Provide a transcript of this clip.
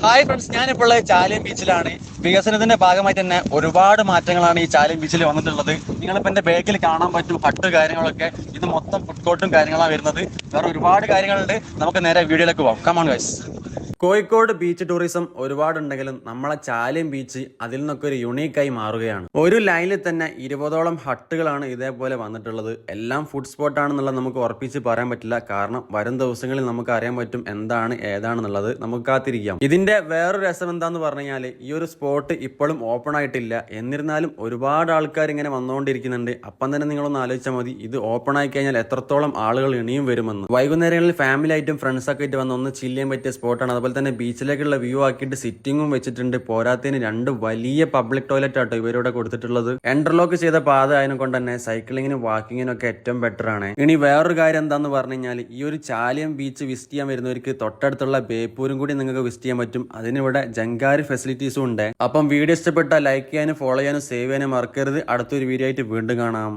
Hi friends, ഞാനിപ്പോൾ ചാലിയം ബീച്ചിലാണ്. വികസനത്തിന്റെ ഭാഗമായി തന്നെ ഒരുപാട് മാറ്റങ്ങളാണ് ഈ ചാലിയം ബീച്ചിൽ വന്നിട്ടുള്ളത്. നിങ്ങളിപ്പോൾ എൻ്റെ ബാക്കിൽ കാണാൻ പറ്റും ഹട്ട് കാര്യങ്ങളൊക്കെ. ഇത് മൊത്തം ഫുഡ് കോർട്ടും കാര്യങ്ങളാണ് വരുന്നത്. വേറെ ഒരുപാട് കാര്യങ്ങളുണ്ട്. നമുക്ക് നേരെ വീഡിയോയിലേക്ക് പോകാം. Come on guys. Kozhikode beach tourism ഒരുപാടുണ്ടെങ്കിലും നമ്മളെ ചാലിയം ബീച്ച് അതിൽ നിന്നൊക്കെ ഒരു യുണീക്കായി മാറുകയാണ്. ഒരു ലൈനിൽ തന്നെ 20ഓളം ഹട്ടുകളാണ് ഇതേപോലെ വന്നിട്ടുള്ളത്. എല്ലാം ഫുഡ് സ്പോട്ടാണെന്നുള്ളത് നമുക്ക് ഉറപ്പിച്ച് പറയാൻ പറ്റില്ല. കാരണം വരും ദിവസങ്ങളിൽ നമുക്ക് അറിയാൻ പറ്റും എന്താണ് ഏതാണെന്നുള്ളത്. നമുക്ക് കാത്തിരിക്കാം. ഇതിന്റെ വേറൊരു രസം എന്താന്ന് പറഞ്ഞു കഴിഞ്ഞാൽ ഈ ഒരു സ്പോട്ട് ഇപ്പോഴും ഓപ്പൺ ആയിട്ടില്ല. എന്നിരുന്നാലും ഒരുപാട് ആൾക്കാർ ഇങ്ങനെ വന്നുകൊണ്ടിരിക്കുന്നുണ്ട്. അപ്പം തന്നെ നിങ്ങളൊന്ന് ആലോചിച്ചാൽ മതി, ഇത് ഓപ്പൺ ആയി കഴിഞ്ഞാൽ എത്രത്തോളം ആളുകൾ ഇനിയും വരുമെന്ന്. വൈകുന്നേരങ്ങളിൽ ഫാമിലി ആയിട്ടും ഫ്രണ്ട്സൊക്കെ ആയിട്ട് വന്ന് ഒന്ന് ചില്ല് ചെയ്യാൻ പറ്റിയ സ്പോട്ടാണ്. അതുപോലെ തന്നെ ബീച്ചിലേക്കുള്ള വ്യൂ ആക്കിയിട്ട് സിറ്റിംഗും വെച്ചിട്ടുണ്ട്. പോരാത്തതിന് 2 വലിയ പബ്ലിക് ടോയ്ലറ്റ് ആട്ടോ ഇവരോടെ കൊടുത്തിട്ടുള്ളത്. എന്റർലോക്ക് ചെയ്ത പാത ആയതിനെ കൊണ്ട് തന്നെ സൈക്ലിങ്ങിനും വാക്കിങ്ങിനും ഒക്കെ ഏറ്റവും ബെറ്റർ ആണ്. ഇനി വേറൊരു കാര്യം എന്താന്ന് പറഞ്ഞു കഴിഞ്ഞാൽ ഈ ഒരു ചാലിയം ബീച്ച് വിസിറ്റ് ചെയ്യാൻ വരുന്നവർക്ക് തൊട്ടടുത്തുള്ള ബേപ്പൂരും കൂടി നിങ്ങൾക്ക് വിസിറ്റ് ചെയ്യാൻ പറ്റും. അതിനിവിടെ ജങ്കാരി ഫെസിലിറ്റീസും ഉണ്ട്. അപ്പം വീഡിയോ ഇഷ്ടപ്പെട്ടാൽ ലൈക്ക് ചെയ്യാനും ഫോളോ ചെയ്യാനും സേവ് ചെയ്യാനും മറക്കരുത്. അടുത്തൊരു വീഡിയോ ആയിട്ട് വീണ്ടും കാണാം.